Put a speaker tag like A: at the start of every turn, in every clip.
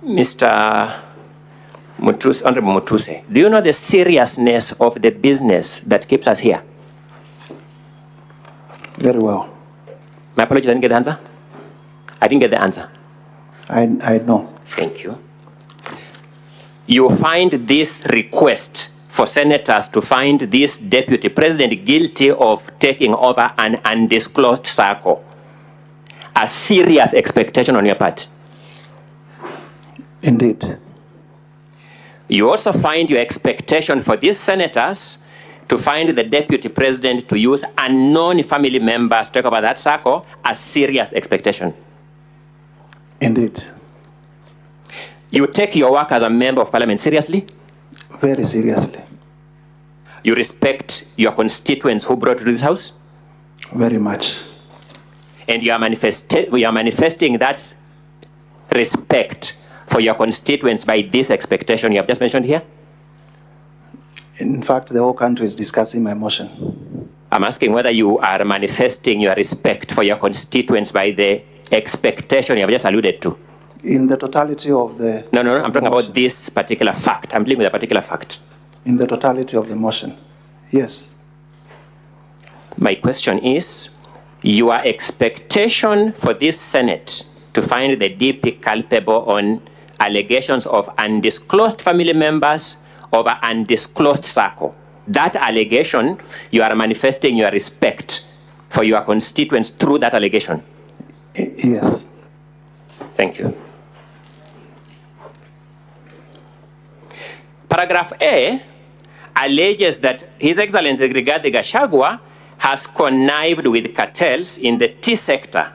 A: Mr. Mutuse, Honorable Mutuse, do you know the seriousness of the business that keeps us here?
B: Very well.
A: My apologies, I didn't get the answer. I didn't get the answer.
B: I know.
A: Thank you. You find this request for senators to find this deputy president guilty of taking over an undisclosed circle a serious expectation on your part?
B: Indeed.
A: You also find your expectation for these senators to find the deputy president to use unknown family members to talk about that circle a serious expectation?
B: Indeed.
A: You take your work as a member of parliament seriously?
B: Very seriously.
A: You respect your constituents who brought you to this house?
B: Very much.
A: And you are manifesting that respect for your constituents by this expectation you have just mentioned here?
B: In fact, the whole country is discussing my motion.
A: I'm asking whether you are manifesting your respect for your constituents by the expectation you have just alluded to.
B: In the totality of the...
A: No, I'm talking about this particular fact. I'm dealing with a particular fact.
B: In the totality of the motion, yes.
A: My question is, your expectation for this Senate to find the DP culpable on allegations of undisclosed family members of an undisclosed circle. That allegation, you are manifesting your respect for your constituents through that allegation.
B: Yes.
A: Thank you. Paragraph A alleges that His Excellency Rigathi Gachagua has connived with cartels in the tea sector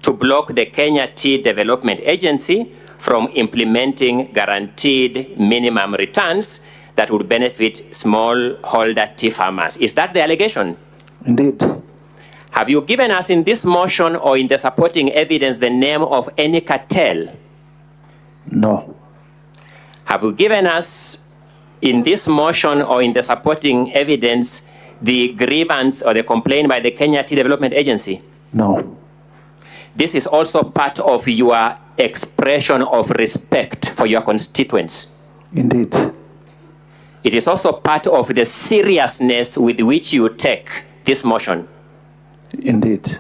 A: to block the Kenya Tea Development Agency from implementing guaranteed minimum returns that would benefit smallholder tea farmers. Is that the allegation?
B: Indeed.
A: Have you given us in this motion or in the supporting evidence the name of any cartel?
B: No.
A: Have you given us in this motion or in the supporting evidence the grievance or the complaint by the Kenya Tea Development Agency?
B: No.
A: This is also part of your expression of respect for your constituents.
B: Indeed.
A: It is also part of the seriousness with which you take this motion.
B: Indeed.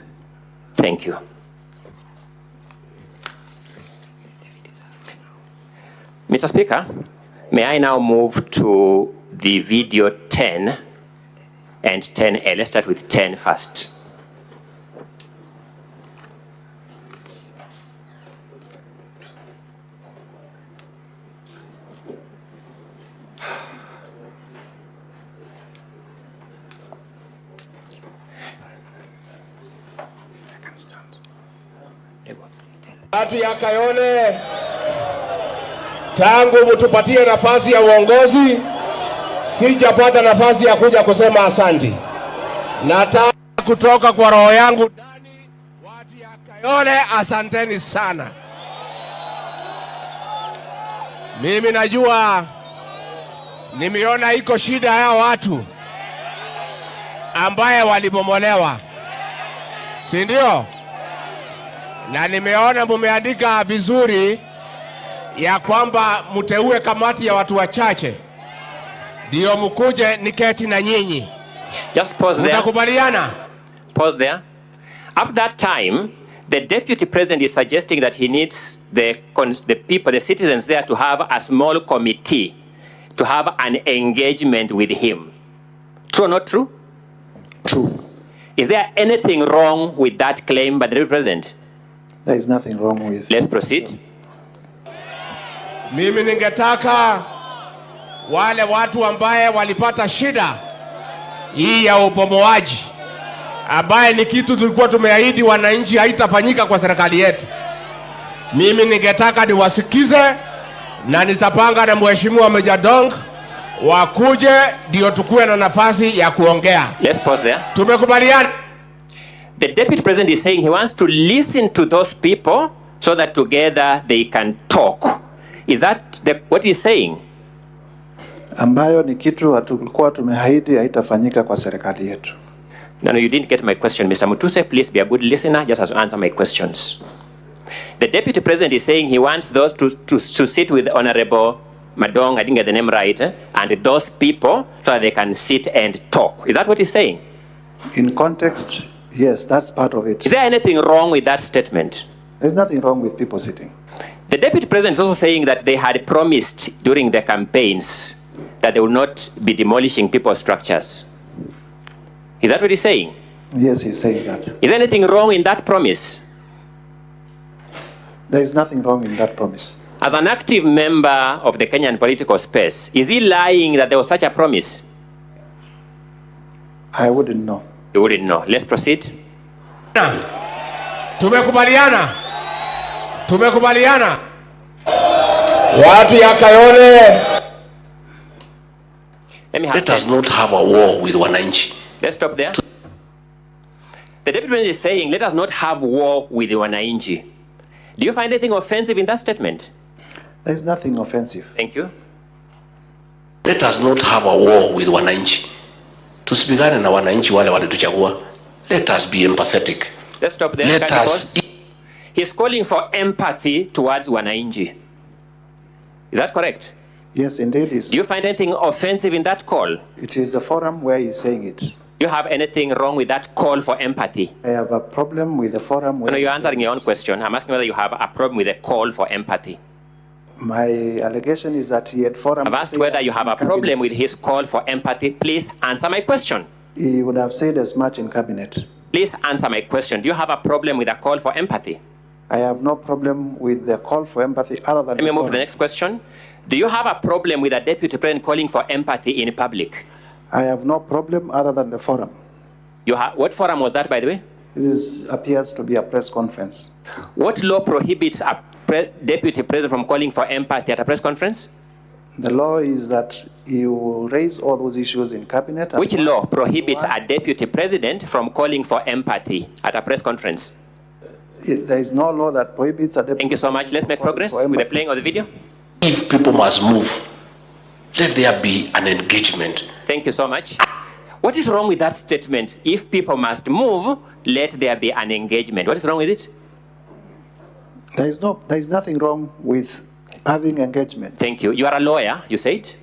A: Thank you. Mr. Speaker, may I now move to the video 10 and 10A. Let's start with 10 first.
C: Watu ya Kayole, tangu mtupatie nafasi ya uongozi, sijapata nafasi ya kuja kusema asanti. Nataka kutoka kwa roho yangu ndani, watu ya Kayole, asanteni sana. Mimi najua nimeona iko shida ya watu ambaye walibomolewa, si ndio? Na nimeona mumeandika vizuri ya kwamba mteue kamati ya watu wachache ndio mkuje niketi na nyinyi.
A: Just pause there.
C: Mtakubaliana?
A: Pause there. At that time, the deputy president is suggesting that he needs the people, the citizens there to have a small committee to have an engagement with him. True or not true?
B: True.
A: Is there anything wrong with that claim by the deputy president?
B: There is nothing wrong with...
A: Let's proceed.
C: Mimi ningetaka wale watu ambaye walipata shida hii ya ubomoaji, ambaye ni kitu tulikuwa tumeahidi wananchi haitafanyika kwa serikali yetu. Mimi ningetaka niwasikize na nitapanga na mheshimiwa Meja Dong wakuje ndio tukue na nafasi ya kuongea.
A: Let's pause there.
C: Tumekubaliana?
A: The deputy president is saying he wants to listen to those people so that together they can talk. Is that what he's saying?
B: Ambayo ni kitu tulikuwa tumeahidi haitafanyika kwa serikali yetu.
A: No, you didn't get my question, Mr. Mutuse. Please be a good listener. Just answer my questions. The Deputy President is saying he wants those to sit with Honorable Madong, I didn't get the name right, and those people so that they can sit and talk. Is that what he's saying?
B: In context, yes, that's part of it.
A: Is there anything wrong with that statement?
B: There's nothing wrong with people sitting.
A: The Deputy President is also saying that they had promised during the campaigns that they will not be demolishing people's structures. Is that what he's saying?
B: Yes, he's saying that.
A: Is there anything wrong in that promise?
B: There is nothing wrong in that promise.
A: As an active member of the Kenyan political space, is he lying that there was such a promise?
B: I wouldn't know.
A: You wouldn't know. Let's proceed.
C: Tumekubaliana. Tumekubaliana. Watu ya Kayole.
D: Let us not have a war with wananchi.
A: Let's stop there. The Deputy President is saying, let us not have war with the wananchi. Do you find anything offensive in that statement?
B: There is nothing offensive.
A: Thank you.
D: Let us not have a war with wananchi. Tusipigane na wananchi wale walituchagua. Let us be empathetic.
A: Let's stop there.
D: Let us.
A: He's calling for empathy towards wananchi. Is that correct?
B: Yes, indeed.
A: Do you find anything offensive in that call?
B: It is the forum where he's saying it.
A: Do you have anything wrong with that call for empathy?
B: I have a problem with the forum where...
A: No, you're answering your own question. I'm asking whether you have a problem with the call for empathy.
B: My allegation is that he had forum...
A: I've asked whether you have a problem with his call for empathy. Please answer my question.
B: He would have said as much in cabinet.
A: Please answer my question. Do you have a problem with a call for empathy?
B: I have no problem with the call for empathy other than...
A: Let me move to the next question. Do you have a problem with a Deputy President calling for empathy in public?
B: I have no problem other than the forum.
A: What forum was that, by the way?
B: This appears to be a press conference.
A: What law prohibits a Deputy President from calling for empathy at a press conference?
B: The law is that you raise all those issues in cabinet.
A: Which law prohibits a Deputy President from calling for empathy at a press conference?
B: There is no law that prohibits a deputy.
A: Thank you so much. Let's make progress with the playing of the video.
D: If people must move, let there be an engagement.
A: Thank you so much. What is wrong with that statement? If people must move, let there be an engagement. What is wrong with it?
B: There is nothing wrong with having engagement.
A: Thank you. You are a lawyer, you said?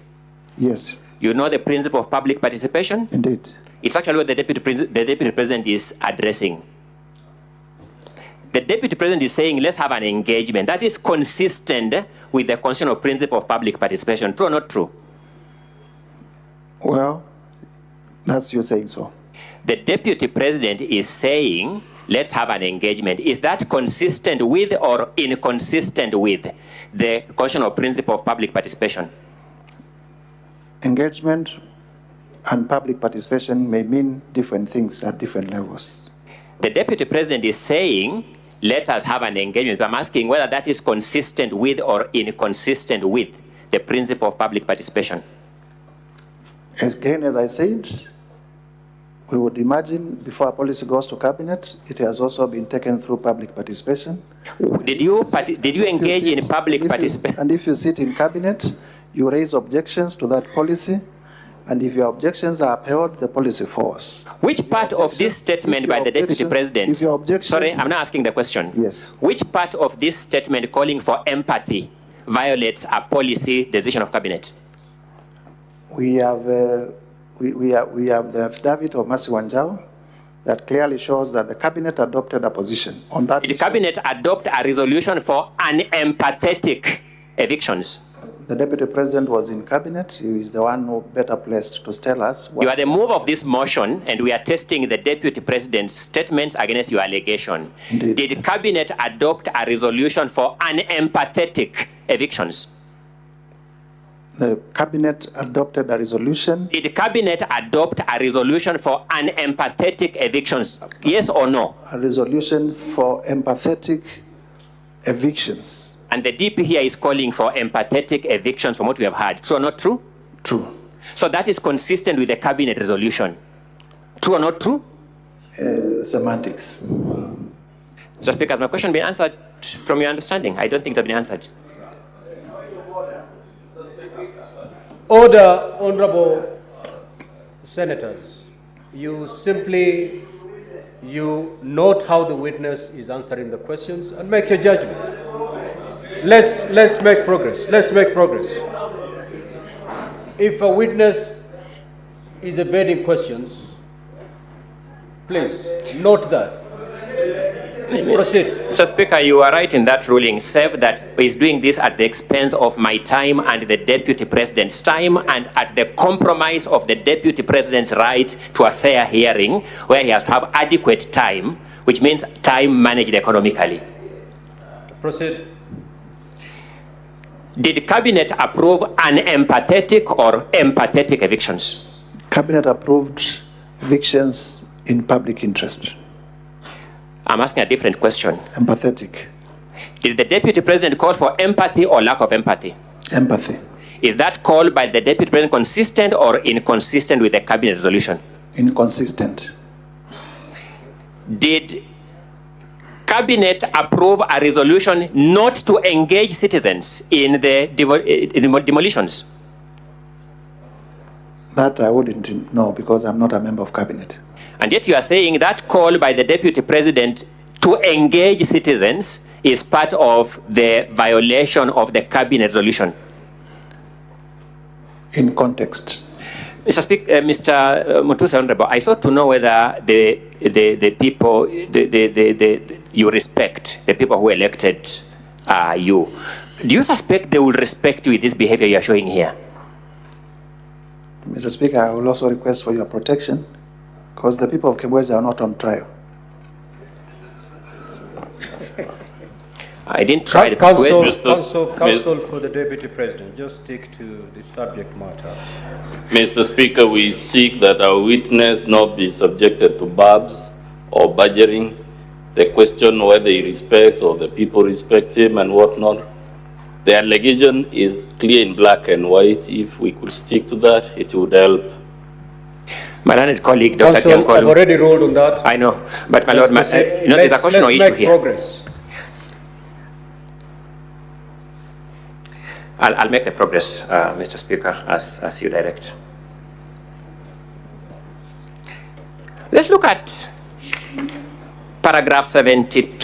B: Yes.
A: You know the principle of public participation?
B: Indeed.
A: It's actually what the Deputy President is addressing. The Deputy President is saying, let's have an engagement. That is consistent with the constitutional principle of public participation. True or not true?
B: Well, that's you saying so.
A: The Deputy President is saying, let's have an engagement. Is that consistent with or inconsistent with the constitutional principle of public participation?
B: Engagement and public participation may mean different things at different levels.
A: The Deputy President is saying, let us have an engagement. I'm asking whether that is consistent with or inconsistent with the principle of public participation.
B: Again, as I said, we would imagine before a policy goes to cabinet, it has also been taken through public participation.
A: Did you engage in public participation?
B: And if you sit in cabinet, you raise objections to that policy, and if your objections are upheld, the policy falls.
A: Which part of this statement by the Deputy President? Sorry, I'm not asking the question.
B: Yes.
A: Which part of this statement calling for empathy violates a policy decision of cabinet?
B: We have the affidavit of Mercy Wanjau that clearly shows that the cabinet adopted a position on that.
A: Did the cabinet adopt a resolution for unempathetic evictions?
B: The Deputy President was in cabinet. He is the one who better placed to tell us.
A: You are the move of this motion, and we are testing the Deputy President's statements against your allegation.
B: Indeed.
A: Did the cabinet adopt a resolution for unempathetic evictions?
B: The cabinet adopted a resolution.
A: Did the cabinet adopt a resolution for unempathetic evictions? Yes or no?
B: A resolution for empathetic evictions.
A: And the DP here is calling for empathetic evictions from what we have heard. True or not true?
B: True.
A: So that is consistent with the cabinet resolution. True or not true?
B: Semantics.
A: Mr. Speaker, has my question been answered from your understanding? I don't think it has been answered.
E: Order, honorable senators. You simply you note how the witness is answering the questions and make your judgment. Let's make progress. Let's make progress. If a witness is evading questions, please note that. Proceed.
A: Mr. Speaker, you are right in that ruling, save that he's doing this at the expense of my time and the Deputy President's time, and at the compromise of the Deputy President's right to a fair hearing, where he has to have adequate time, which means time managed economically.
E: Proceed.
A: Did Cabinet approve unempathetic or empathetic evictions?
B: Cabinet approved evictions in public interest.
A: I'm asking a different question.
B: Empathetic.
A: Did the Deputy President call for empathy or lack of empathy?
B: Empathy.
A: Is that call by the Deputy President consistent or inconsistent with the Cabinet resolution?
B: Inconsistent.
A: Did Cabinet approve a resolution not to engage citizens in the demolitions?
B: That I wouldn't know because I'm not a member of Cabinet.
A: And yet you are saying that call by the Deputy President to engage citizens is part of the violation of the Cabinet resolution.
B: In context.
A: Mr. Speaker, Mr. Mutuse, Honorable, I sought to know whether the people you respect, the people who elected you, do you suspect they will respect you with this behavior you are showing here?
B: Mr. Speaker, I will also request for your protection because the people of Kibwezi are not on trial.
A: I didn't try the
E: Counsel for the Deputy President, just stick to the subject matter.
F: Mr. Speaker, we seek that our witness not be subjected to barbs or badgering. The question whether he respects or the people respect him and whatnot. The allegation is clear in black and white. If we could stick to that, it would help.
A: My learned colleague, Dr.
E: Counsel, I've already ruled on that.
A: I know, but my Lord, there's a question or issue here.
E: Progress.
A: I'll make the progress, Mr. Speaker, as you direct. Let's look at paragraph 72